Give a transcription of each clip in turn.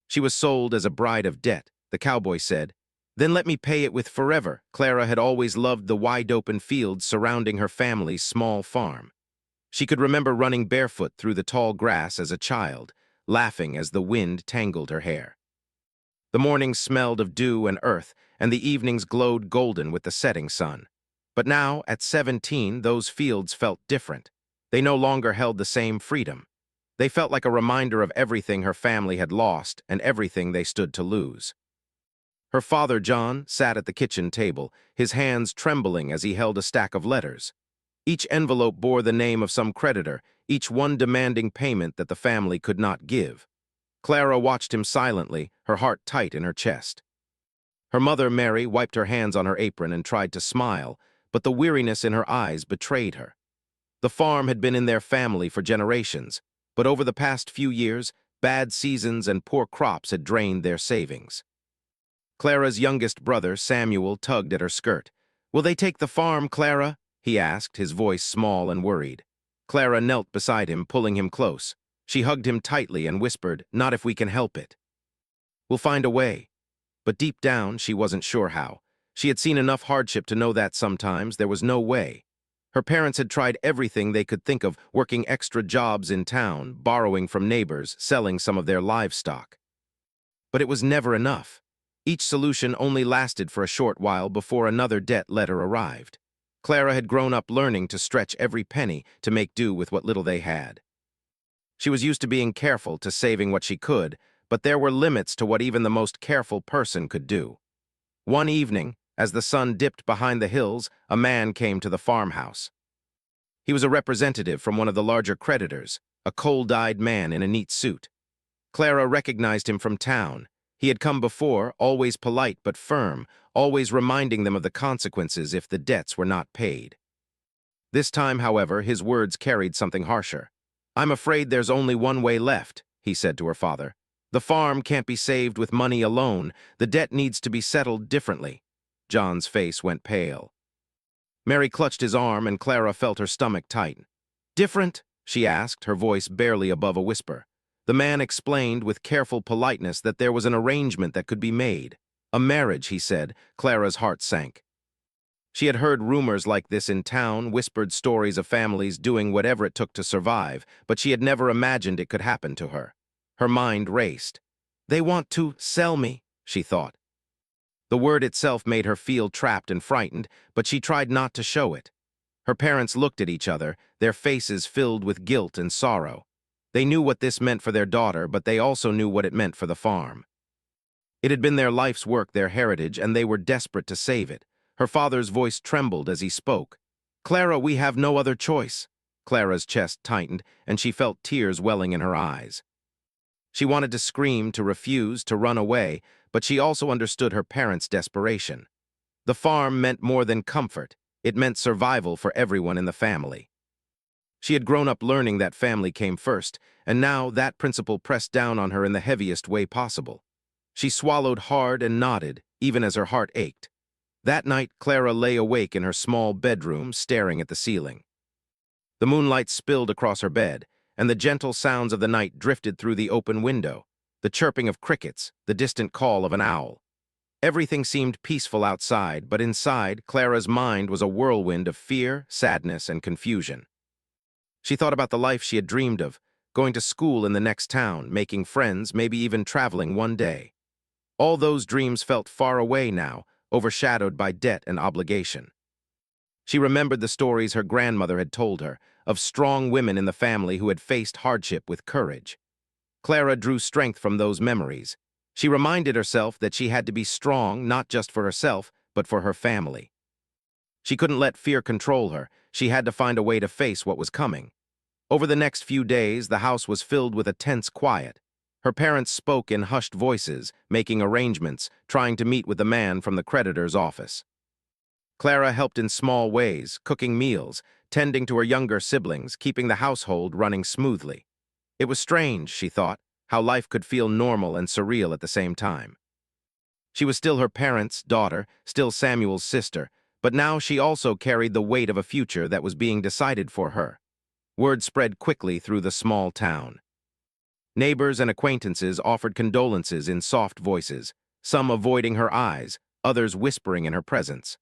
She was sold as a bride of debt, the cowboy said. Then let me pay it with forever. Clara had always loved the wide-open fields surrounding her family's small farm. She could remember running barefoot through the tall grass as a child, laughing as the wind tangled her hair. The mornings smelled of dew and earth, and the evenings glowed golden with the setting sun. But now, at 17, those fields felt different. They no longer held the same freedom. They felt like a reminder of everything her family had lost and everything they stood to lose. Her father, John, sat at the kitchen table, his hands trembling as he held a stack of letters. Each envelope bore the name of some creditor, each one demanding payment that the family could not give. Clara watched him silently, her heart tight in her chest. Her mother, Mary, wiped her hands on her apron and tried to smile, but the weariness in her eyes betrayed her. The farm had been in their family for generations, but over the past few years, bad seasons and poor crops had drained their savings. Clara's youngest brother, Samuel, tugged at her skirt. "Will they take the farm, Clara?" he asked, his voice small and worried. Clara knelt beside him, pulling him close. She hugged him tightly and whispered, "Not if we can help it. We'll find a way." But deep down, she wasn't sure how. She had seen enough hardship to know that sometimes there was no way. Her parents had tried everything they could think of, working extra jobs in town, borrowing from neighbors, selling some of their livestock. But it was never enough. Each solution only lasted for a short while before another debt letter arrived. Clara had grown up learning to stretch every penny to make do with what little they had. She was used to being careful, to saving what she could, but there were limits to what even the most careful person could do. One evening, as the sun dipped behind the hills, a man came to the farmhouse. He was a representative from one of the larger creditors, a cold-eyed man in a neat suit. Clara recognized him from town. He had come before, always polite but firm, always reminding them of the consequences if the debts were not paid. This time, however, his words carried something harsher. "I'm afraid there's only one way left," he said to her father. "The farm can't be saved with money alone. The debt needs to be settled differently." John's face went pale. Mary clutched his arm, and Clara felt her stomach tighten. "Different?" she asked, her voice barely above a whisper. The man explained with careful politeness that there was an arrangement that could be made. "A marriage," he said. Clara's heart sank. She had heard rumors like this in town, whispered stories of families doing whatever it took to survive, but she had never imagined it could happen to her. Her mind raced. "They want to sell me," she thought. The word itself made her feel trapped and frightened, but she tried not to show it. Her parents looked at each other, their faces filled with guilt and sorrow. They knew what this meant for their daughter, but they also knew what it meant for the farm. It had been their life's work, their heritage, and they were desperate to save it. Her father's voice trembled as he spoke. "Clara, we have no other choice." Clara's chest tightened, and she felt tears welling in her eyes. She wanted to scream, to refuse, to run away, but she also understood her parents' desperation. The farm meant more than comfort. It meant survival for everyone in the family. She had grown up learning that family came first, and now that principle pressed down on her in the heaviest way possible. She swallowed hard and nodded, even as her heart ached. That night, Clara lay awake in her small bedroom, staring at the ceiling. The moonlight spilled across her bed, and the gentle sounds of the night drifted through the open window, the chirping of crickets, the distant call of an owl. Everything seemed peaceful outside, but inside, Clara's mind was a whirlwind of fear, sadness, and confusion. She thought about the life she had dreamed of, going to school in the next town, making friends, maybe even traveling one day. All those dreams felt far away now, overshadowed by debt and obligation. She remembered the stories her grandmother had told her, of strong women in the family who had faced hardship with courage. Clara drew strength from those memories. She reminded herself that she had to be strong not just for herself, but for her family. She couldn't let fear control her. She had to find a way to face what was coming. Over the next few days, the house was filled with a tense quiet. Her parents spoke in hushed voices, making arrangements, trying to meet with the man from the creditor's office. Clara helped in small ways, cooking meals, tending to her younger siblings, keeping the household running smoothly. It was strange, she thought, how life could feel normal and surreal at the same time. She was still her parents' daughter, still Samuel's sister, but now she also carried the weight of a future that was being decided for her. Word spread quickly through the small town. Neighbors and acquaintances offered condolences in soft voices, some avoiding her eyes, others whispering in her presence.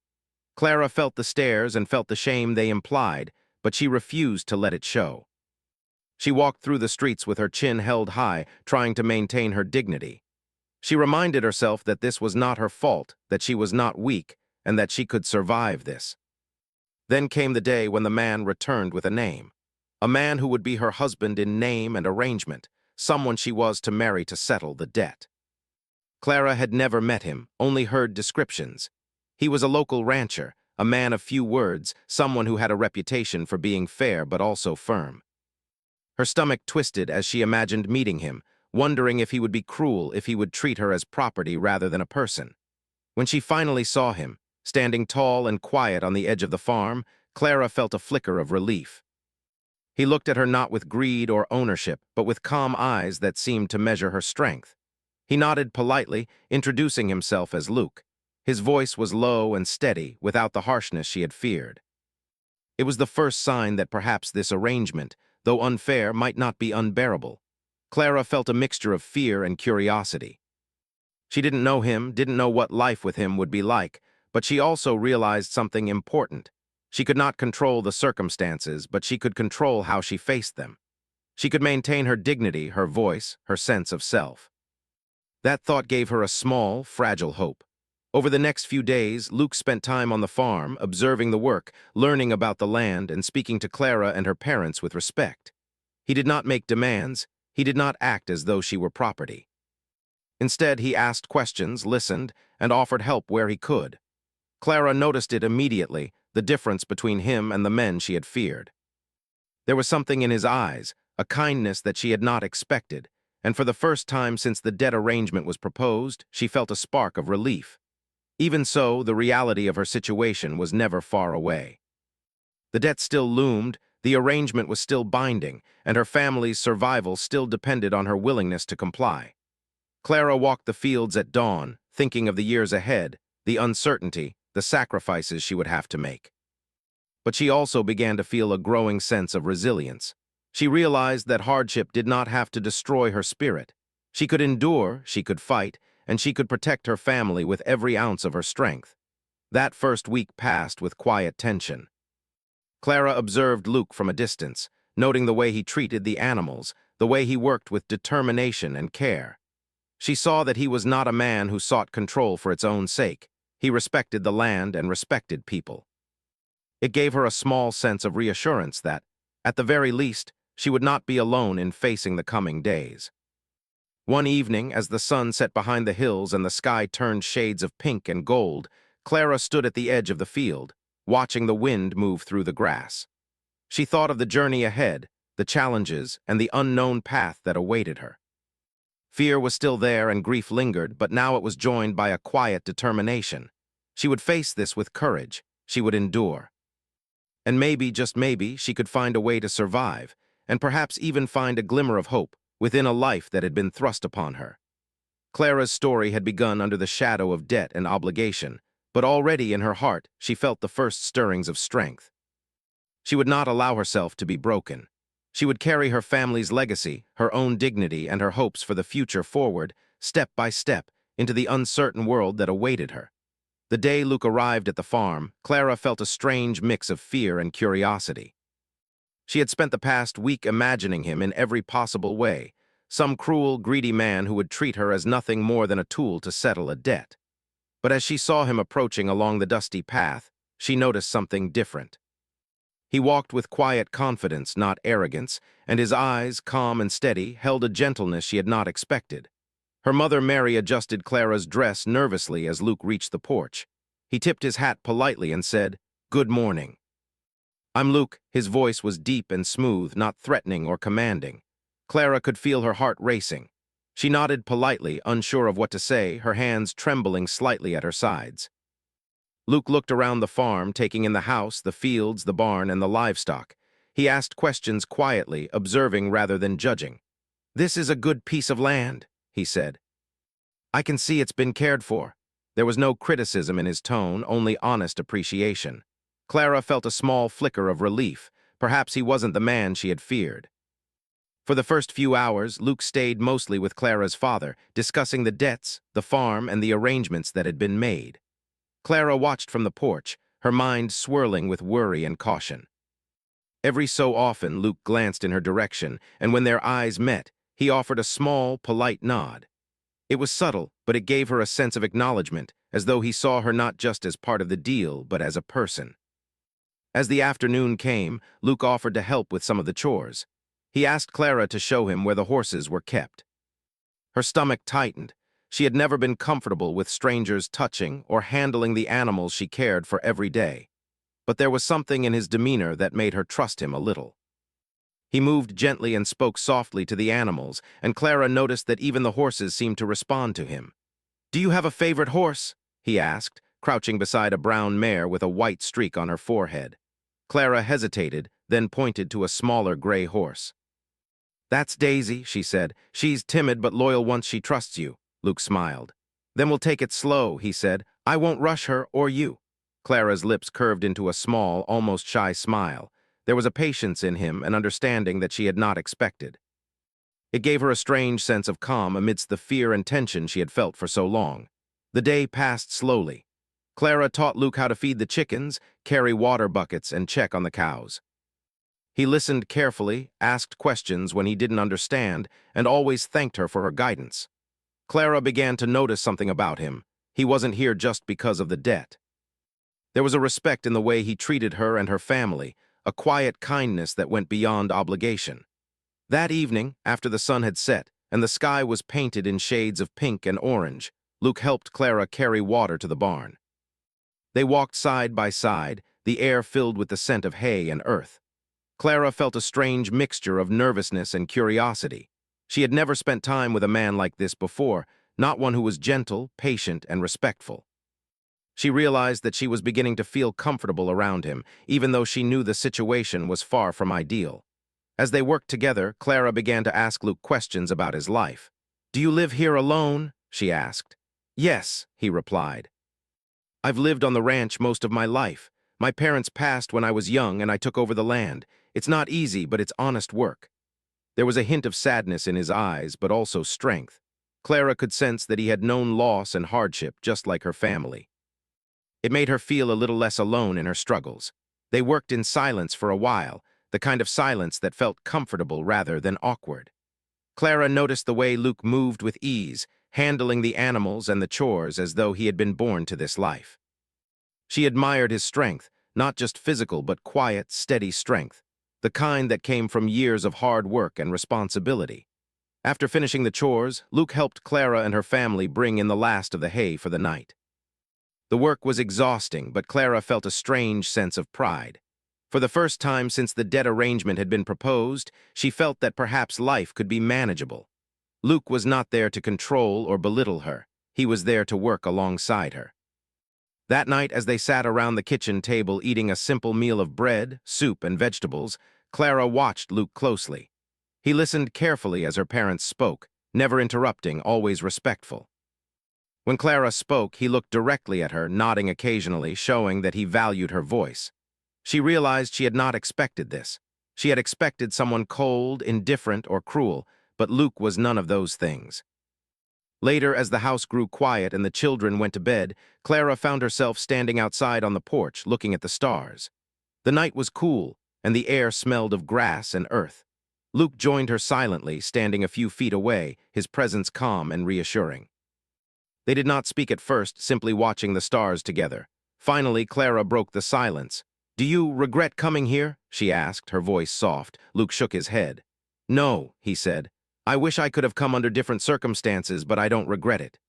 Clara felt the stares and felt the shame they implied, but she refused to let it show. She walked through the streets with her chin held high, trying to maintain her dignity. She reminded herself that this was not her fault, that she was not weak, and that she could survive this. Then came the day when the man returned with a name. A man who would be her husband in name and arrangement, someone she was to marry to settle the debt. Clara had never met him, only heard descriptions. He was a local rancher, a man of few words, someone who had a reputation for being fair but also firm. Her stomach twisted as she imagined meeting him, wondering if he would be cruel, if he would treat her as property rather than a person. When she finally saw him, standing tall and quiet on the edge of the farm, Clara felt a flicker of relief. He looked at her not with greed or ownership, but with calm eyes that seemed to measure her strength. He nodded politely, introducing himself as Luke. His voice was low and steady, without the harshness she had feared. It was the first sign that perhaps this arrangement, though unfair, might not be unbearable. Clara felt a mixture of fear and curiosity. She didn't know him, didn't know what life with him would be like, but she also realized something important. She could not control the circumstances, but she could control how she faced them. She could maintain her dignity, her voice, her sense of self. That thought gave her a small, fragile hope. Over the next few days, Luke spent time on the farm, observing the work, learning about the land, and speaking to Clara and her parents with respect. He did not make demands. He did not act as though she were property. Instead, he asked questions, listened, and offered help where he could. Clara noticed it immediately, the difference between him and the men she had feared. There was something in his eyes, a kindness that she had not expected, and for the first time since the debt arrangement was proposed, she felt a spark of relief. Even so, the reality of her situation was never far away. The debt still loomed, the arrangement was still binding, and her family's survival still depended on her willingness to comply. Clara walked the fields at dawn, thinking of the years ahead, the uncertainty, the sacrifices she would have to make. But she also began to feel a growing sense of resilience. She realized that hardship did not have to destroy her spirit. She could endure, she could fight, and she could protect her family with every ounce of her strength. That first week passed with quiet tension. Clara observed Luke from a distance, noting the way he treated the animals, the way he worked with determination and care. She saw that he was not a man who sought control for its own sake. He respected the land and respected people. It gave her a small sense of reassurance that, at the very least, she would not be alone in facing the coming days. One evening, as the sun set behind the hills and the sky turned shades of pink and gold, Clara stood at the edge of the field, watching the wind move through the grass. She thought of the journey ahead, the challenges, and the unknown path that awaited her. Fear was still there and grief lingered, but now it was joined by a quiet determination. She would face this with courage. She would endure. And maybe, just maybe, she could find a way to survive, and perhaps even find a glimmer of hope within a life that had been thrust upon her. Clara's story had begun under the shadow of debt and obligation, but already in her heart she felt the first stirrings of strength. She would not allow herself to be broken. She would carry her family's legacy, her own dignity, and her hopes for the future forward, step by step, into the uncertain world that awaited her. The day Luke arrived at the farm, Clara felt a strange mix of fear and curiosity. She had spent the past week imagining him in every possible way, some cruel, greedy man who would treat her as nothing more than a tool to settle a debt. But as she saw him approaching along the dusty path, she noticed something different. He walked with quiet confidence, not arrogance, and his eyes, calm and steady, held a gentleness she had not expected. Her mother Mary adjusted Clara's dress nervously as Luke reached the porch. He tipped his hat politely and said, "Good morning." "I'm Luke." His voice was deep and smooth, not threatening or commanding. Clara could feel her heart racing. She nodded politely, unsure of what to say, her hands trembling slightly at her sides. Luke looked around the farm, taking in the house, the fields, the barn, and the livestock. He asked questions quietly, observing rather than judging. "This is a good piece of land," he said. "I can see it's been cared for." There was no criticism in his tone, only honest appreciation. Clara felt a small flicker of relief. Perhaps he wasn't the man she had feared. For the first few hours, Luke stayed mostly with Clara's father, discussing the debts, the farm, and the arrangements that had been made. Clara watched from the porch, her mind swirling with worry and caution. Every so often, Luke glanced in her direction, and when their eyes met, he offered a small, polite nod. It was subtle, but it gave her a sense of acknowledgement, as though he saw her not just as part of the deal, but as a person. As the afternoon came, Luke offered to help with some of the chores. He asked Clara to show him where the horses were kept. Her stomach tightened. She had never been comfortable with strangers touching or handling the animals she cared for every day. But there was something in his demeanor that made her trust him a little. He moved gently and spoke softly to the animals, and Clara noticed that even the horses seemed to respond to him. "Do you have a favorite horse?" he asked, crouching beside a brown mare with a white streak on her forehead. Clara hesitated, then pointed to a smaller gray horse. "That's Daisy," she said. "She's timid but loyal once she trusts you." Luke smiled. "Then we'll take it slow," he said. "I won't rush her or you." Clara's lips curved into a small, almost shy smile. There was a patience in him, an understanding that she had not expected. It gave her a strange sense of calm amidst the fear and tension she had felt for so long. The day passed slowly. Clara taught Luke how to feed the chickens, carry water buckets, and check on the cows. He listened carefully, asked questions when he didn't understand, and always thanked her for her guidance. Clara began to notice something about him. He wasn't here just because of the debt. There was a respect in the way he treated her and her family, a quiet kindness that went beyond obligation. That evening, after the sun had set, and the sky was painted in shades of pink and orange, Luke helped Clara carry water to the barn. They walked side by side, the air filled with the scent of hay and earth. Clara felt a strange mixture of nervousness and curiosity. She had never spent time with a man like this before, not one who was gentle, patient, and respectful. She realized that she was beginning to feel comfortable around him, even though she knew the situation was far from ideal. As they worked together, Clara began to ask Luke questions about his life. "Do you live here alone?" she asked. "Yes," he replied. "I've lived on the ranch most of my life. My parents passed when I was young and I took over the land. It's not easy, but it's honest work." There was a hint of sadness in his eyes, but also strength. Clara could sense that he had known loss and hardship just like her family. It made her feel a little less alone in her struggles. They worked in silence for a while, the kind of silence that felt comfortable rather than awkward. Clara noticed the way Luke moved with ease, handling the animals and the chores as though he had been born to this life. She admired his strength, not just physical but quiet, steady strength, the kind that came from years of hard work and responsibility. After finishing the chores, Luke helped Clara and her family bring in the last of the hay for the night. The work was exhausting, but Clara felt a strange sense of pride. For the first time since the debt arrangement had been proposed, she felt that perhaps life could be manageable. Luke was not there to control or belittle her. He was there to work alongside her. That night, as they sat around the kitchen table eating a simple meal of bread, soup, and vegetables, Clara watched Luke closely. He listened carefully as her parents spoke, never interrupting, always respectful. When Clara spoke, he looked directly at her, nodding occasionally, showing that he valued her voice. She realized she had not expected this. She had expected someone cold, indifferent, or cruel, but Luke was none of those things. Later, as the house grew quiet and the children went to bed, Clara found herself standing outside on the porch, looking at the stars. The night was cool, and the air smelled of grass and earth. Luke joined her silently, standing a few feet away, his presence calm and reassuring. They did not speak at first, simply watching the stars together. Finally, Clara broke the silence. "Do you regret coming here?" she asked, her voice soft. Luke shook his head. "No," he said. "I wish I could have come under different circumstances, but I don't regret it.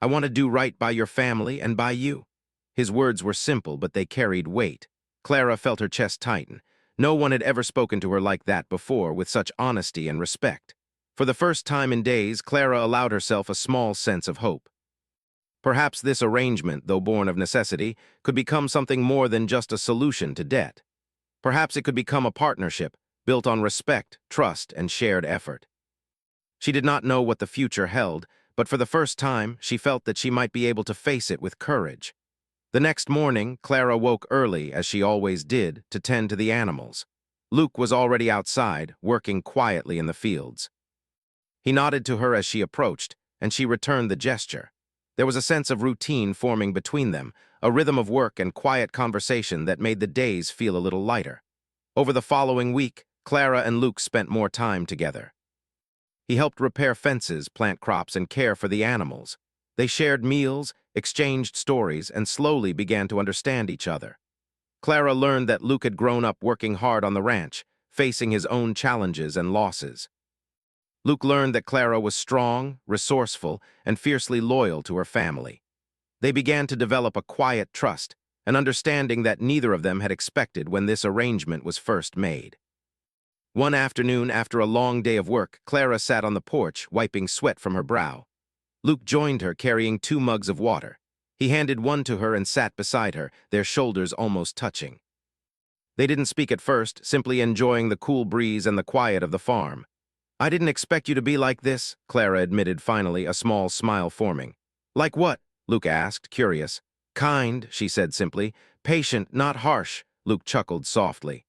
I want to do right by your family and by you." His words were simple, but they carried weight. Clara felt her chest tighten. No one had ever spoken to her like that before, with such honesty and respect. For the first time in days, Clara allowed herself a small sense of hope. Perhaps this arrangement, though born of necessity, could become something more than just a solution to debt. Perhaps it could become a partnership, built on respect, trust, and shared effort. She did not know what the future held, but for the first time, she felt that she might be able to face it with courage. The next morning, Clara woke early, as she always did, to tend to the animals. Luke was already outside, working quietly in the fields. He nodded to her as she approached, and she returned the gesture. There was a sense of routine forming between them, a rhythm of work and quiet conversation that made the days feel a little lighter. Over the following week, Clara and Luke spent more time together. He helped repair fences, plant crops, and care for the animals. They shared meals, exchanged stories, and slowly began to understand each other. Clara learned that Luke had grown up working hard on the ranch, facing his own challenges and losses. Luke learned that Clara was strong, resourceful, and fiercely loyal to her family. They began to develop a quiet trust, an understanding that neither of them had expected when this arrangement was first made. One afternoon, after a long day of work, Clara sat on the porch, wiping sweat from her brow. Luke joined her, carrying 2 mugs of water. He handed one to her and sat beside her, their shoulders almost touching. They didn't speak at first, simply enjoying the cool breeze and the quiet of the farm. "I didn't expect you to be like this," Clara admitted finally, a small smile forming. "Like what?" Luke asked, curious. "Kind," she said simply. "Patient, not harsh," Luke chuckled softly.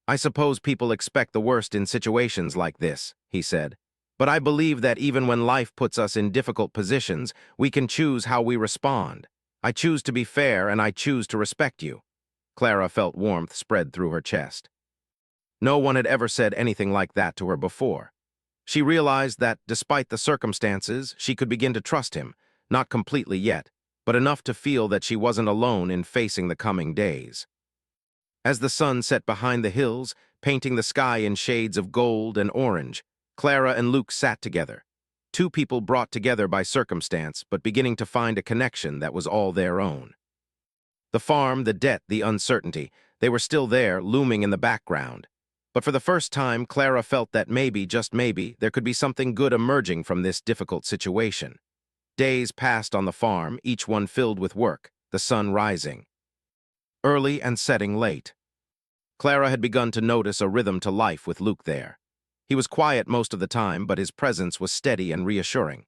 "I suppose people expect the worst in situations like this," he said. "But I believe that even when life puts us in difficult positions, we can choose how we respond. I choose to be fair, and I choose to respect you." Clara felt warmth spread through her chest. No one had ever said anything like that to her before. She realized that, despite the circumstances, she could begin to trust him, not completely yet, but enough to feel that she wasn't alone in facing the coming days. As the sun set behind the hills, painting the sky in shades of gold and orange, Clara and Luke sat together. 2 people brought together by circumstance, but beginning to find a connection that was all their own. The farm, the debt, the uncertainty, they were still there, looming in the background. But for the first time, Clara felt that maybe, just maybe, there could be something good emerging from this difficult situation. Days passed on the farm, each one filled with work, the sun rising early and setting late. Clara had begun to notice a rhythm to life with Luke there. He was quiet most of the time, but his presence was steady and reassuring.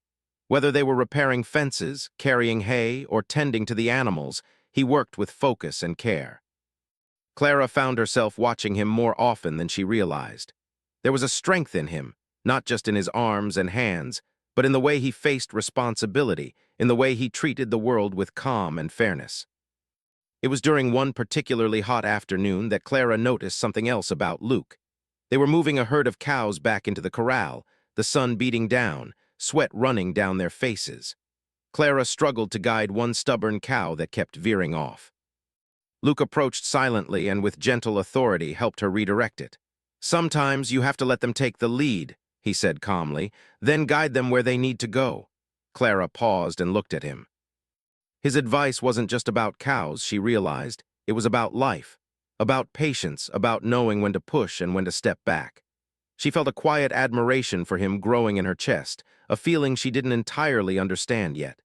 Whether they were repairing fences, carrying hay, or tending to the animals, he worked with focus and care. Clara found herself watching him more often than she realized. There was a strength in him, not just in his arms and hands, but in the way he faced responsibility, in the way he treated the world with calm and fairness. It was during one particularly hot afternoon that Clara noticed something else about Luke. They were moving a herd of cows back into the corral, the sun beating down, sweat running down their faces. Clara struggled to guide one stubborn cow that kept veering off. Luke approached silently and with gentle authority helped her redirect it. "Sometimes you have to let them take the lead," he said calmly, "then guide them where they need to go." Clara paused and looked at him. His advice wasn't just about cows, she realized. It was about life, about patience, about knowing when to push and when to step back. She felt a quiet admiration for him growing in her chest, a feeling she didn't entirely understand yet.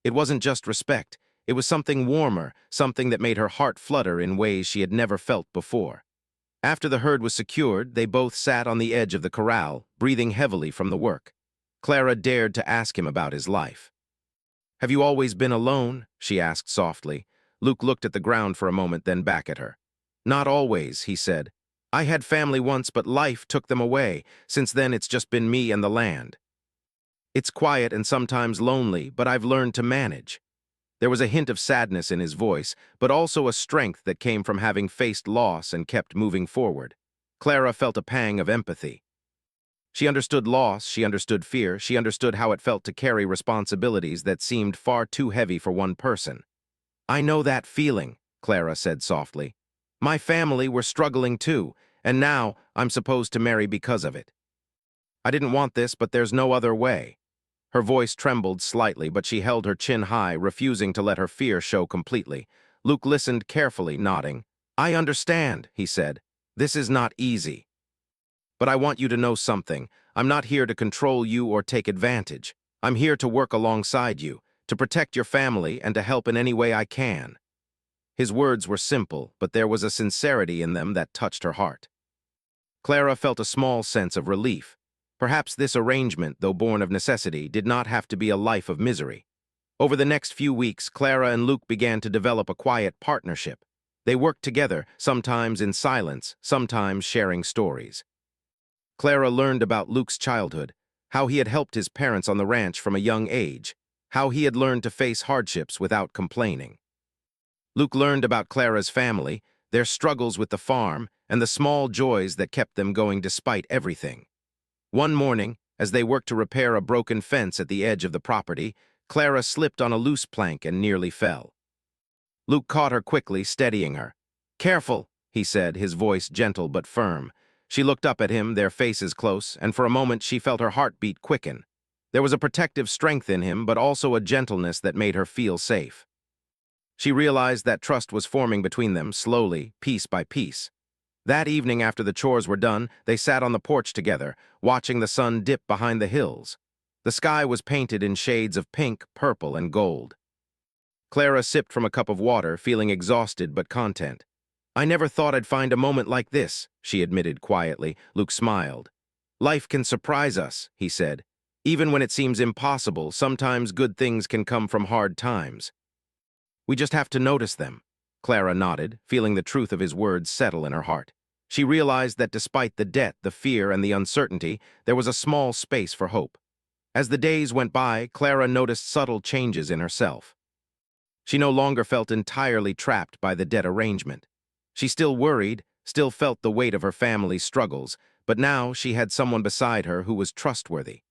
It wasn't just respect, it was something warmer, something that made her heart flutter in ways she had never felt before. After the herd was secured, they both sat on the edge of the corral, breathing heavily from the work. Clara dared to ask him about his life. "Have you always been alone?" she asked softly. Luke looked at the ground for a moment, then back at her. "Not always," he said. "I had family once, but life took them away. Since then, it's just been me and the land. It's quiet and sometimes lonely, but I've learned to manage." There was a hint of sadness in his voice, but also a strength that came from having faced loss and kept moving forward. Clara felt a pang of empathy. She understood loss, she understood fear, she understood how it felt to carry responsibilities that seemed far too heavy for one person. "I know that feeling," Clara said softly. "My family were struggling too, and now I'm supposed to marry because of it. I didn't want this, but there's no other way." Her voice trembled slightly, but she held her chin high, refusing to let her fear show completely. Luke listened carefully, nodding. "I understand," he said. "This is not easy. But I want you to know something. I'm not here to control you or take advantage. I'm here to work alongside you, to protect your family and to help in any way I can." His words were simple, but there was a sincerity in them that touched her heart. Clara felt a small sense of relief. Perhaps this arrangement, though born of necessity, did not have to be a life of misery. Over the next few weeks, Clara and Luke began to develop a quiet partnership. They worked together, sometimes in silence, sometimes sharing stories. Clara learned about Luke's childhood, how he had helped his parents on the ranch from a young age, how he had learned to face hardships without complaining. Luke learned about Clara's family, their struggles with the farm, and the small joys that kept them going despite everything. One morning, as they worked to repair a broken fence at the edge of the property, Clara slipped on a loose plank and nearly fell. Luke caught her quickly, steadying her. "Careful," he said, his voice gentle but firm. She looked up at him, their faces close, and for a moment she felt her heartbeat quicken. There was a protective strength in him, but also a gentleness that made her feel safe. She realized that trust was forming between them, slowly, piece by piece. That evening after the chores were done, they sat on the porch together, watching the sun dip behind the hills. The sky was painted in shades of pink, purple, and gold. Clara sipped from a cup of water, feeling exhausted but content. "I never thought I'd find a moment like this," she admitted quietly. Luke smiled. "Life can surprise us," he said. "Even when it seems impossible, sometimes good things can come from hard times. We just have to notice them." Clara nodded, feeling the truth of his words settle in her heart. She realized that despite the debt, the fear, and the uncertainty, there was a small space for hope. As the days went by, Clara noticed subtle changes in herself. She no longer felt entirely trapped by the debt arrangement. She still worried, still felt the weight of her family's struggles, but now she had someone beside her who was trustworthy.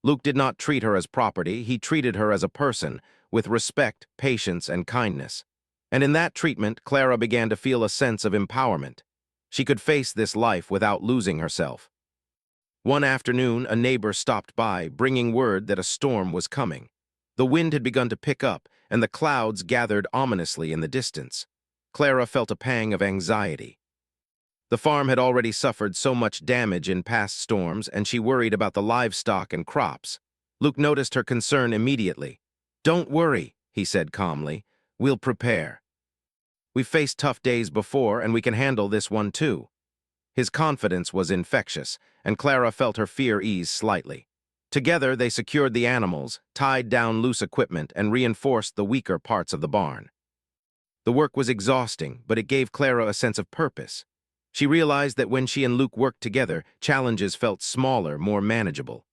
Luke did not treat her as property, he treated her as a person, with respect, patience, and kindness. And in that treatment, Clara began to feel a sense of empowerment. She could face this life without losing herself. One afternoon, a neighbor stopped by, bringing word that a storm was coming. The wind had begun to pick up, and the clouds gathered ominously in the distance. Clara felt a pang of anxiety. The farm had already suffered so much damage in past storms, and she worried about the livestock and crops. Luke noticed her concern immediately. "Don't worry," he said calmly. "We'll prepare. We've faced tough days before, and we can handle this one too." His confidence was infectious, and Clara felt her fear ease slightly. Together, they secured the animals, tied down loose equipment, and reinforced the weaker parts of the barn. The work was exhausting, but it gave Clara a sense of purpose. She realized that when she and Luke worked together, challenges felt smaller, more manageable.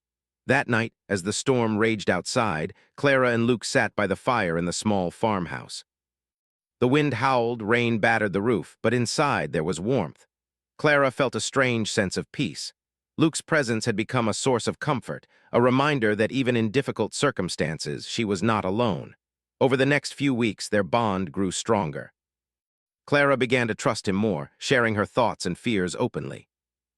That night, as the storm raged outside, Clara and Luke sat by the fire in the small farmhouse. The wind howled, rain battered the roof, but inside there was warmth. Clara felt a strange sense of peace. Luke's presence had become a source of comfort, a reminder that even in difficult circumstances, she was not alone. Over the next few weeks, their bond grew stronger. Clara began to trust him more, sharing her thoughts and fears openly.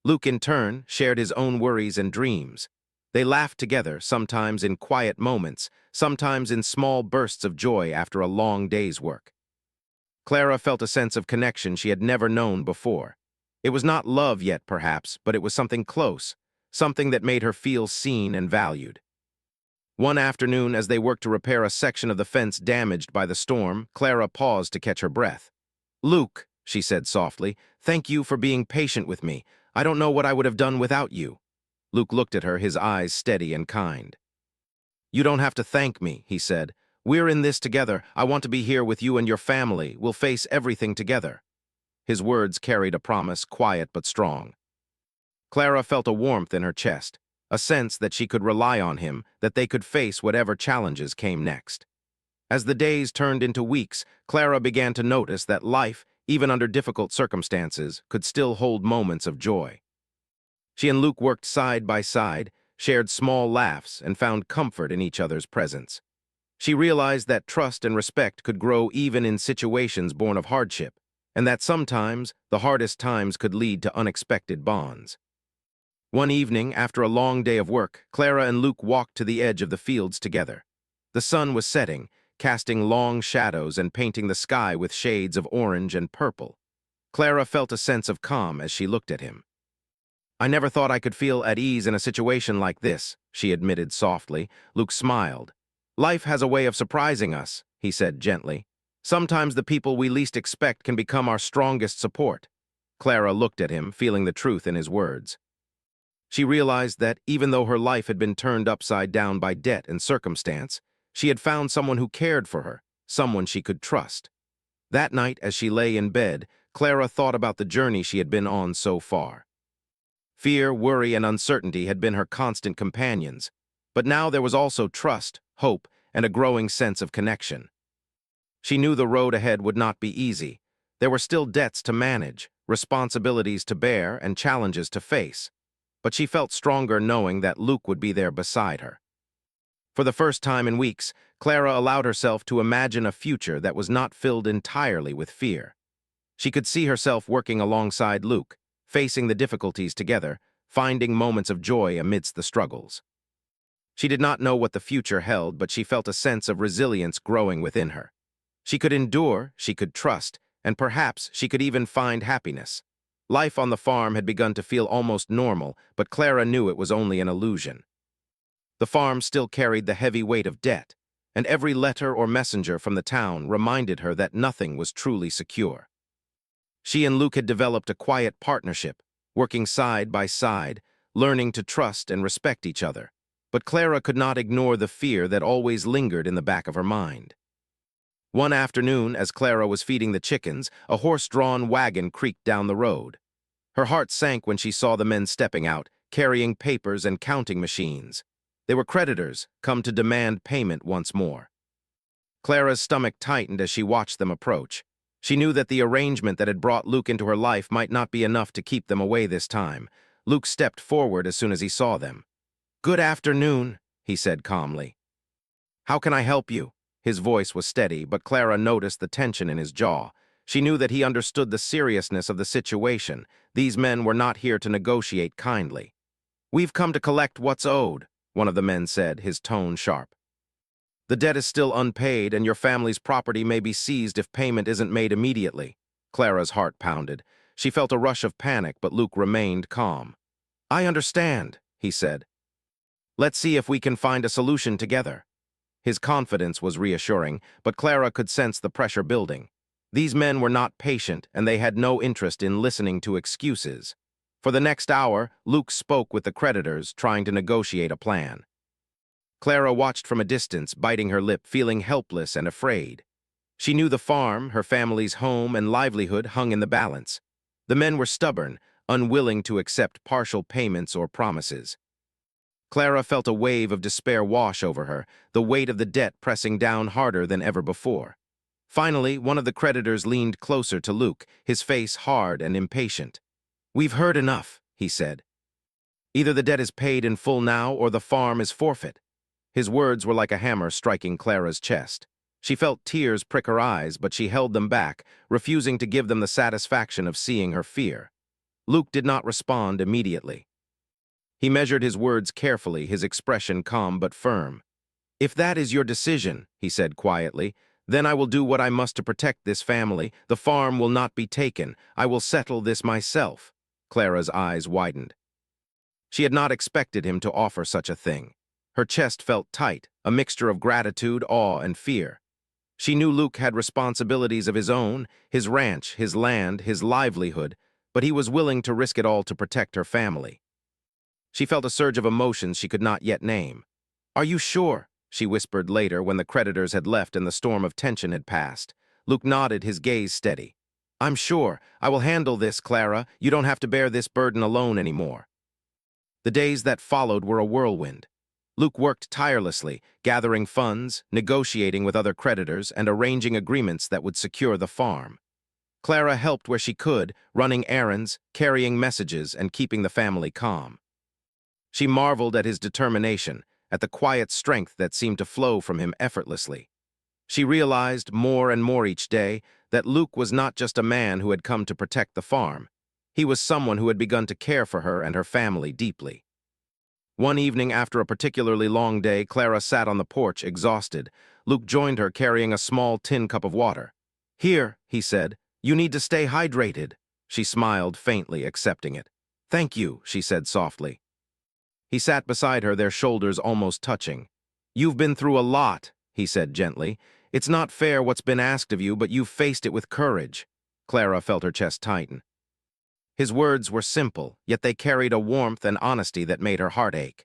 Luke, in turn, shared his own worries and dreams. They laughed together, sometimes in quiet moments, sometimes in small bursts of joy after a long day's work. Clara felt a sense of connection she had never known before. It was not love yet, perhaps, but it was something close, something that made her feel seen and valued. One afternoon, as they worked to repair a section of the fence damaged by the storm, Clara paused to catch her breath. "Luke," she said softly, "thank you for being patient with me. I don't know what I would have done without you." Luke looked at her, his eyes steady and kind. "You don't have to thank me," he said. "We're in this together. I want to be here with you and your family. We'll face everything together." His words carried a promise, quiet but strong. Clara felt a warmth in her chest, a sense that she could rely on him, that they could face whatever challenges came next. As the days turned into weeks, Clara began to notice that life, even under difficult circumstances, could still hold moments of joy. She and Luke worked side by side, shared small laughs, and found comfort in each other's presence. She realized that trust and respect could grow even in situations born of hardship, and that sometimes the hardest times could lead to unexpected bonds. One evening, after a long day of work, Clara and Luke walked to the edge of the fields together. The sun was setting, casting long shadows and painting the sky with shades of orange and purple. Clara felt a sense of calm as she looked at him. "I never thought I could feel at ease in a situation like this," she admitted softly. Luke smiled. "Life has a way of surprising us," he said gently. "Sometimes the people we least expect can become our strongest support." Clara looked at him, feeling the truth in his words. She realized that, even though her life had been turned upside down by debt and circumstance, she had found someone who cared for her, someone she could trust. That night, as she lay in bed, Clara thought about the journey she had been on so far. Fear, worry, and uncertainty had been her constant companions, but now there was also trust, hope, and a growing sense of connection. She knew the road ahead would not be easy. There were still debts to manage, responsibilities to bear, and challenges to face. But she felt stronger knowing that Luke would be there beside her. For the first time in weeks, Clara allowed herself to imagine a future that was not filled entirely with fear. She could see herself working alongside Luke, facing the difficulties together, finding moments of joy amidst the struggles. She did not know what the future held, but she felt a sense of resilience growing within her. She could endure, she could trust, and perhaps she could even find happiness. Life on the farm had begun to feel almost normal, but Clara knew it was only an illusion. The farm still carried the heavy weight of debt, and every letter or messenger from the town reminded her that nothing was truly secure. She and Luke had developed a quiet partnership, working side by side, learning to trust and respect each other. But Clara could not ignore the fear that always lingered in the back of her mind. One afternoon, as Clara was feeding the chickens, a horse-drawn wagon creaked down the road. Her heart sank when she saw the men stepping out, carrying papers and counting machines. They were creditors, come to demand payment once more. Clara's stomach tightened as she watched them approach. She knew that the arrangement that had brought Luke into her life might not be enough to keep them away this time. Luke stepped forward as soon as he saw them. "Good afternoon," he said calmly. "How can I help you?" His voice was steady, but Clara noticed the tension in his jaw. She knew that he understood the seriousness of the situation. These men were not here to negotiate kindly. "We've come to collect what's owed," one of the men said, his tone sharp. "The debt is still unpaid, and your family's property may be seized if payment isn't made immediately." Clara's heart pounded. She felt a rush of panic, but Luke remained calm. "I understand," he said. "Let's see if we can find a solution together." His confidence was reassuring, but Clara could sense the pressure building. These men were not patient, and they had no interest in listening to excuses. For the next hour, Luke spoke with the creditors, trying to negotiate a plan. Clara watched from a distance, biting her lip, feeling helpless and afraid. She knew the farm, her family's home, and livelihood hung in the balance. The men were stubborn, unwilling to accept partial payments or promises. Clara felt a wave of despair wash over her, the weight of the debt pressing down harder than ever before. Finally, one of the creditors leaned closer to Luke, his face hard and impatient. "We've heard enough," he said. "Either the debt is paid in full now or the farm is forfeit." His words were like a hammer striking Clara's chest. She felt tears prick her eyes, but she held them back, refusing to give them the satisfaction of seeing her fear. Luke did not respond immediately. He measured his words carefully, his expression calm but firm. "If that is your decision," he said quietly, "then I will do what I must to protect this family. The farm will not be taken. I will settle this myself." Clara's eyes widened. She had not expected him to offer such a thing. Her chest felt tight, a mixture of gratitude, awe, and fear. She knew Luke had responsibilities of his own, his ranch, his land, his livelihood, but he was willing to risk it all to protect her family. She felt a surge of emotions she could not yet name. "Are you sure?" she whispered later when the creditors had left and the storm of tension had passed. Luke nodded, his gaze steady. "I'm sure. I will handle this, Clara. You don't have to bear this burden alone anymore." The days that followed were a whirlwind. Luke worked tirelessly, gathering funds, negotiating with other creditors, and arranging agreements that would secure the farm. Clara helped where she could, running errands, carrying messages, and keeping the family calm. She marveled at his determination, at the quiet strength that seemed to flow from him effortlessly. She realized more and more each day that Luke was not just a man who had come to protect the farm. He was someone who had begun to care for her and her family deeply. One evening after a particularly long day, Clara sat on the porch, exhausted. Luke joined her, carrying a small tin cup of water. "Here," he said, "you need to stay hydrated." She smiled faintly, accepting it. "Thank you," she said softly. He sat beside her, their shoulders almost touching. "You've been through a lot," he said gently. "It's not fair what's been asked of you, but you've faced it with courage." Clara felt her chest tighten. His words were simple, yet they carried a warmth and honesty that made her heart ache.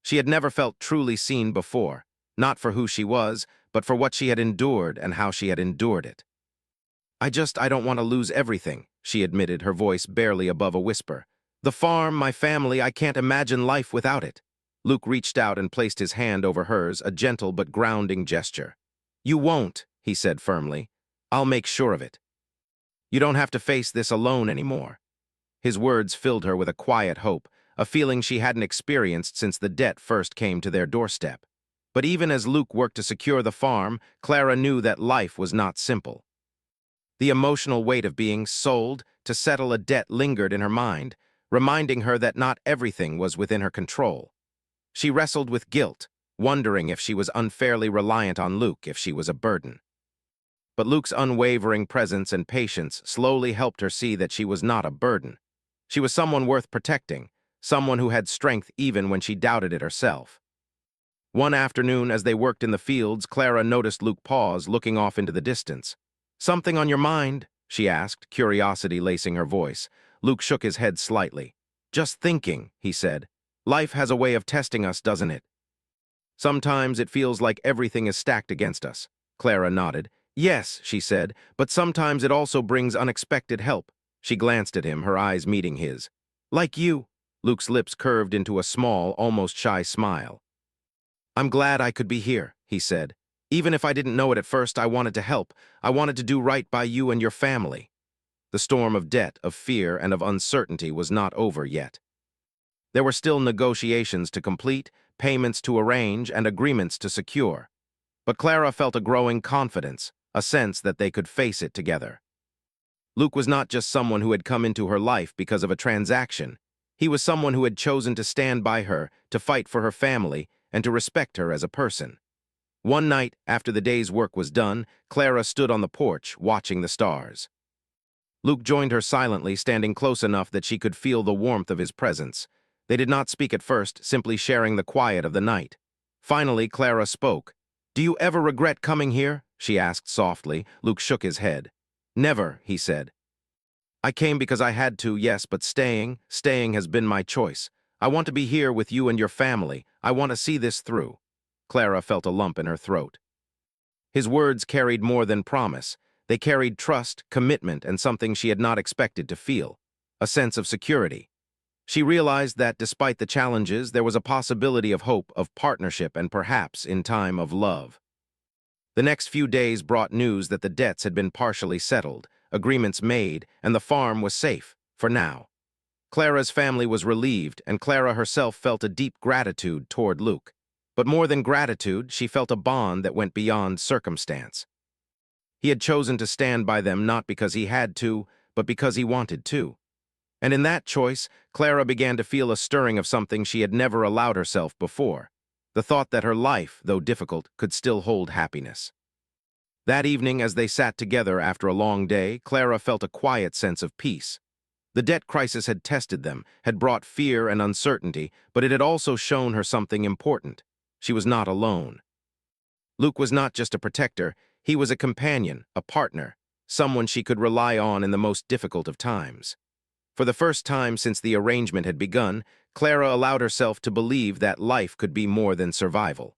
She had never felt truly seen before, not for who she was, but for what she had endured and how she had endured it. I don't want to lose everything, she admitted, her voice barely above a whisper. The farm, my family, I can't imagine life without it. Luke reached out and placed his hand over hers, a gentle but grounding gesture. You won't, he said firmly. I'll make sure of it. You don't have to face this alone anymore. His words filled her with a quiet hope, a feeling she hadn't experienced since the debt first came to their doorstep. But even as Luke worked to secure the farm, Clara knew that life was not simple. The emotional weight of being sold to settle a debt lingered in her mind, reminding her that not everything was within her control. She wrestled with guilt, wondering if she was unfairly reliant on Luke, if she was a burden. But Luke's unwavering presence and patience slowly helped her see that she was not a burden. She was someone worth protecting, someone who had strength even when she doubted it herself. One afternoon, as they worked in the fields, Clara noticed Luke pause, looking off into the distance. Something on your mind? She asked, curiosity lacing her voice. Luke shook his head slightly. Just thinking, he said. Life has a way of testing us, doesn't it? Sometimes it feels like everything is stacked against us. Clara nodded. Yes, she said, but sometimes it also brings unexpected help. She glanced at him, her eyes meeting his. Like you. Luke's lips curved into a small, almost shy smile. I'm glad I could be here, he said. Even if I didn't know it at first, I wanted to help. I wanted to do right by you and your family. The storm of debt, of fear, and of uncertainty was not over yet. There were still negotiations to complete, payments to arrange, and agreements to secure. But Clara felt a growing confidence, a sense that they could face it together. Luke was not just someone who had come into her life because of a transaction. He was someone who had chosen to stand by her, to fight for her family, and to respect her as a person. One night, after the day's work was done, Clara stood on the porch, watching the stars. Luke joined her silently, standing close enough that she could feel the warmth of his presence. They did not speak at first, simply sharing the quiet of the night. Finally, Clara spoke. Do you ever regret coming here? She asked softly. Luke shook his head. Never, he said. I came because I had to, yes, but staying has been my choice. I want to be here with you and your family. I want to see this through. Clara felt a lump in her throat. His words carried more than promise. They carried trust, commitment, and something she had not expected to feel, a sense of security. She realized that despite the challenges, there was a possibility of hope, of partnership, and perhaps, in time, of love. The next few days brought news that the debts had been partially settled, agreements made, and the farm was safe, for now. Clara's family was relieved, and Clara herself felt a deep gratitude toward Luke. But more than gratitude, she felt a bond that went beyond circumstance. He had chosen to stand by them not because he had to, but because he wanted to. And in that choice, Clara began to feel a stirring of something she had never allowed herself before, the thought that her life, though difficult, could still hold happiness. That evening, as they sat together after a long day, Clara felt a quiet sense of peace. The debt crisis had tested them, had brought fear and uncertainty, but it had also shown her something important. She was not alone. Luke was not just a protector, he was a companion, a partner, someone she could rely on in the most difficult of times. For the first time since the arrangement had begun, Clara allowed herself to believe that life could be more than survival.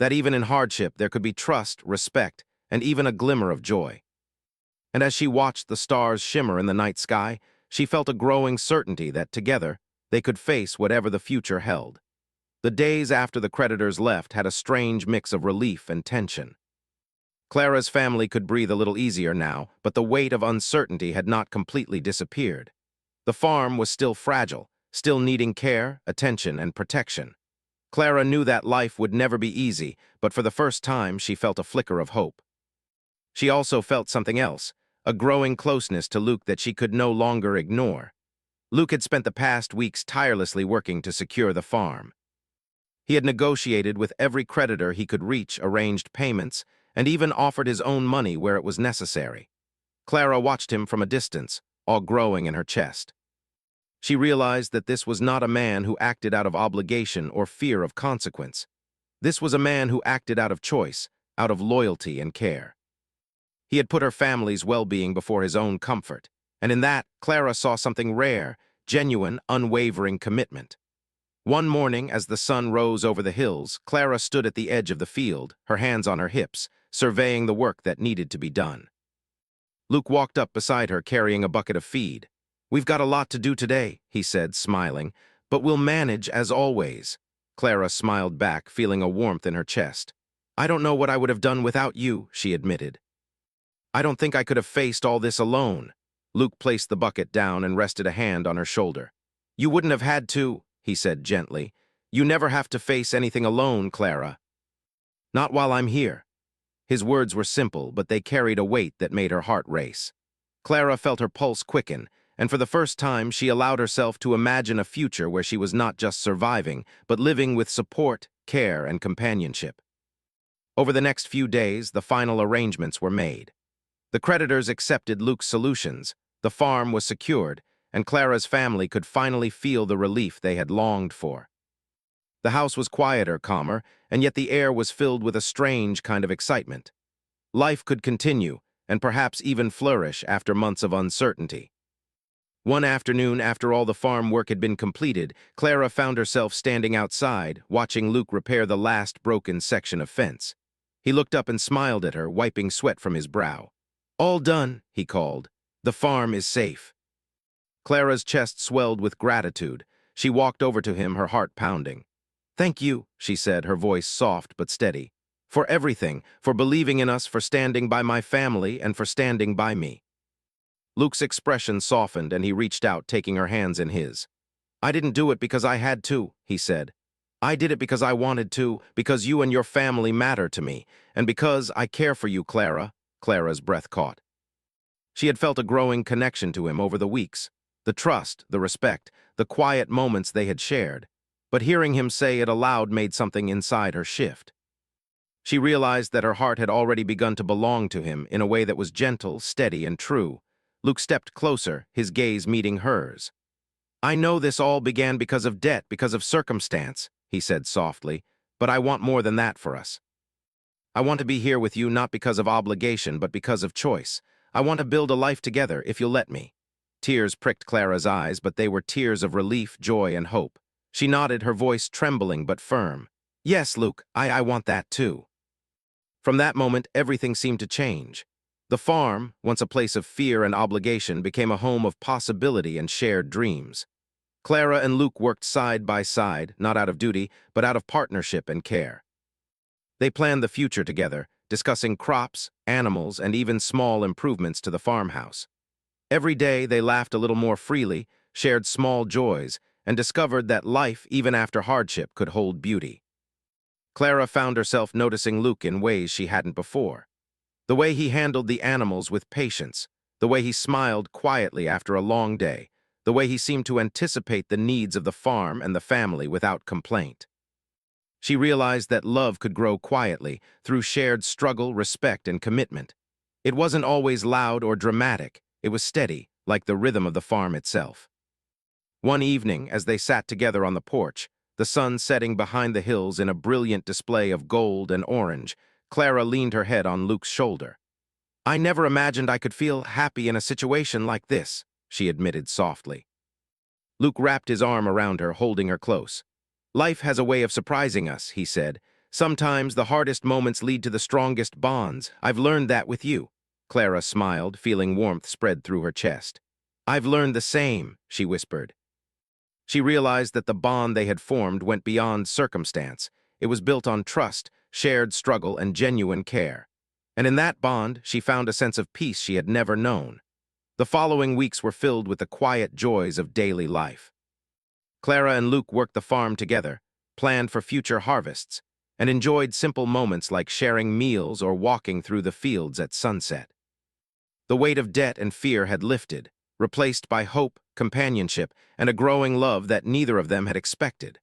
That even in hardship there could be trust, respect, and even a glimmer of joy. And as she watched the stars shimmer in the night sky, she felt a growing certainty that together they could face whatever the future held. The days after the creditors left had a strange mix of relief and tension. Clara's family could breathe a little easier now, but the weight of uncertainty had not completely disappeared. The farm was still fragile, still needing care, attention, and protection. Clara knew that life would never be easy, but for the first time she felt a flicker of hope. She also felt something else, a growing closeness to Luke that she could no longer ignore. Luke had spent the past weeks tirelessly working to secure the farm. He had negotiated with every creditor he could reach, arranged payments, and even offered his own money where it was necessary. Clara watched him from a distance, all growing in her chest. She realized that this was not a man who acted out of obligation or fear of consequence. This was a man who acted out of choice, out of loyalty and care. He had put her family's well-being before his own comfort, and in that, Clara saw something rare, genuine, unwavering commitment. One morning, as the sun rose over the hills, Clara stood at the edge of the field, her hands on her hips, surveying the work that needed to be done. Luke walked up beside her carrying a bucket of feed. "We've got a lot to do today," he said, smiling, "but we'll manage as always." Clara smiled back, feeling a warmth in her chest. "I don't know what I would have done without you," she admitted. "I don't think I could have faced all this alone." Luke placed the bucket down and rested a hand on her shoulder. "You wouldn't have had to," he said gently. "You never have to face anything alone, Clara. Not while I'm here." His words were simple, but they carried a weight that made her heart race. Clara felt her pulse quicken, and for the first time she allowed herself to imagine a future where she was not just surviving, but living with support, care, and companionship. Over the next few days, the final arrangements were made. The creditors accepted Luke's solutions, the farm was secured, and Clara's family could finally feel the relief they had longed for. The house was quieter, calmer, and yet the air was filled with a strange kind of excitement. Life could continue, and perhaps even flourish after months of uncertainty. One afternoon, after all the farm work had been completed, Clara found herself standing outside, watching Luke repair the last broken section of fence. He looked up and smiled at her, wiping sweat from his brow. "All done," he called. "The farm is safe." Clara's chest swelled with gratitude. She walked over to him, her heart pounding. "Thank you," she said, her voice soft but steady. "For everything, for believing in us, for standing by my family, and for standing by me." Luke's expression softened, and he reached out, taking her hands in his. "I didn't do it because I had to," he said. "I did it because I wanted to, because you and your family matter to me, and because I care for you, Clara." Clara's breath caught. She had felt a growing connection to him over the weeks, the trust, the respect, the quiet moments they had shared. But hearing him say it aloud made something inside her shift. She realized that her heart had already begun to belong to him in a way that was gentle, steady, and true. Luke stepped closer, his gaze meeting hers. "I know this all began because of debt, because of circumstance," he said softly, "but I want more than that for us. I want to be here with you not because of obligation, but because of choice. I want to build a life together, if you'll let me." Tears pricked Clara's eyes, but they were tears of relief, joy, and hope. She nodded, her voice trembling but firm. "Yes, Luke, I want that too." From that moment, everything seemed to change. The farm, once a place of fear and obligation, became a home of possibility and shared dreams. Clara and Luke worked side by side, not out of duty, but out of partnership and care. They planned the future together, discussing crops, animals, and even small improvements to the farmhouse. Every day they laughed a little more freely, shared small joys, and discovered that life, even after hardship, could hold beauty. Clara found herself noticing Luke in ways she hadn't before. The way he handled the animals with patience, the way he smiled quietly after a long day, the way he seemed to anticipate the needs of the farm and the family without complaint. She realized that love could grow quietly, through shared struggle, respect, and commitment. It wasn't always loud or dramatic, it was steady, like the rhythm of the farm itself. One evening, as they sat together on the porch, the sun setting behind the hills in a brilliant display of gold and orange, Clara leaned her head on Luke's shoulder. "I never imagined I could feel happy in a situation like this," she admitted softly. Luke wrapped his arm around her, holding her close. "Life has a way of surprising us," he said. "Sometimes the hardest moments lead to the strongest bonds. I've learned that with you." Clara smiled, feeling warmth spread through her chest. "I've learned the same," she whispered. She realized that the bond they had formed went beyond circumstance. It was built on trust, shared struggle, and genuine care. And in that bond, she found a sense of peace she had never known. The following weeks were filled with the quiet joys of daily life. Clara and Luke worked the farm together, planned for future harvests, and enjoyed simple moments like sharing meals or walking through the fields at sunset. The weight of debt and fear had lifted, replaced by hope, companionship, and a growing love that neither of them had expected.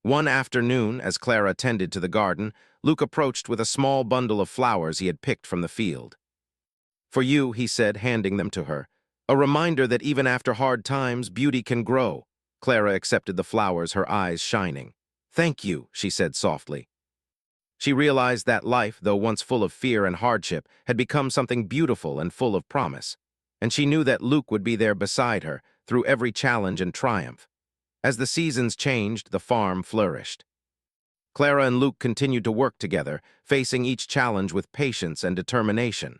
One afternoon, as Clara tended to the garden, Luke approached with a small bundle of flowers he had picked from the field. "For you," he said, handing them to her, "a reminder that even after hard times, beauty can grow." Clara accepted the flowers, her eyes shining. "Thank you," she said softly. She realized that life, though once full of fear and hardship, had become something beautiful and full of promise. And she knew that Luke would be there beside her, through every challenge and triumph. As the seasons changed, the farm flourished. Clara and Luke continued to work together, facing each challenge with patience and determination.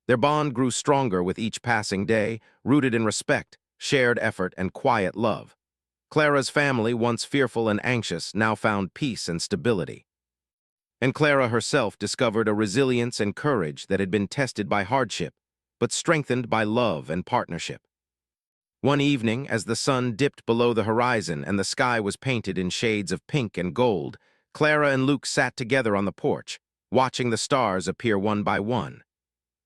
Their bond grew stronger with each passing day, rooted in respect, shared effort, and quiet love. Clara's family, once fearful and anxious, now found peace and stability. And Clara herself discovered a resilience and courage that had been tested by hardship, but strengthened by love and partnership. One evening, as the sun dipped below the horizon and the sky was painted in shades of pink and gold, Clara and Luke sat together on the porch, watching the stars appear one by one.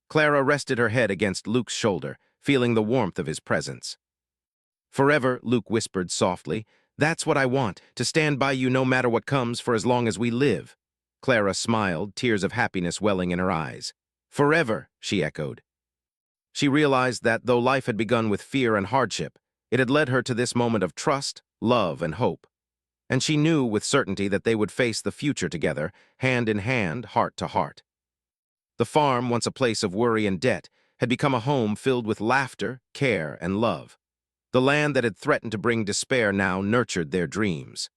Clara rested her head against Luke's shoulder, feeling the warmth of his presence. "Forever," Luke whispered softly. "That's what I want, to stand by you no matter what comes for as long as we live." Clara smiled, tears of happiness welling in her eyes. "Forever," she echoed. She realized that, though life had begun with fear and hardship, it had led her to this moment of trust, love, and hope. And she knew with certainty that they would face the future together, hand in hand, heart to heart. The farm, once a place of worry and debt, had become a home filled with laughter, care, and love. The land that had threatened to bring despair now nurtured their dreams.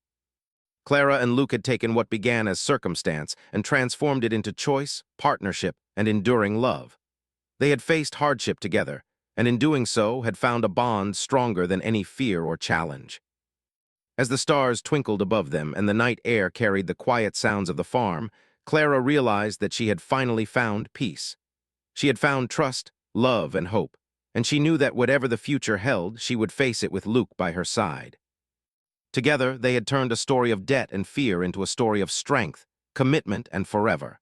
Clara and Luke had taken what began as circumstance and transformed it into choice, partnership, and enduring love. They had faced hardship together, and in doing so had found a bond stronger than any fear or challenge. As the stars twinkled above them and the night air carried the quiet sounds of the farm, Clara realized that she had finally found peace. She had found trust, love, and hope, and she knew that whatever the future held, she would face it with Luke by her side. Together, they had turned a story of debt and fear into a story of strength, commitment, and forever.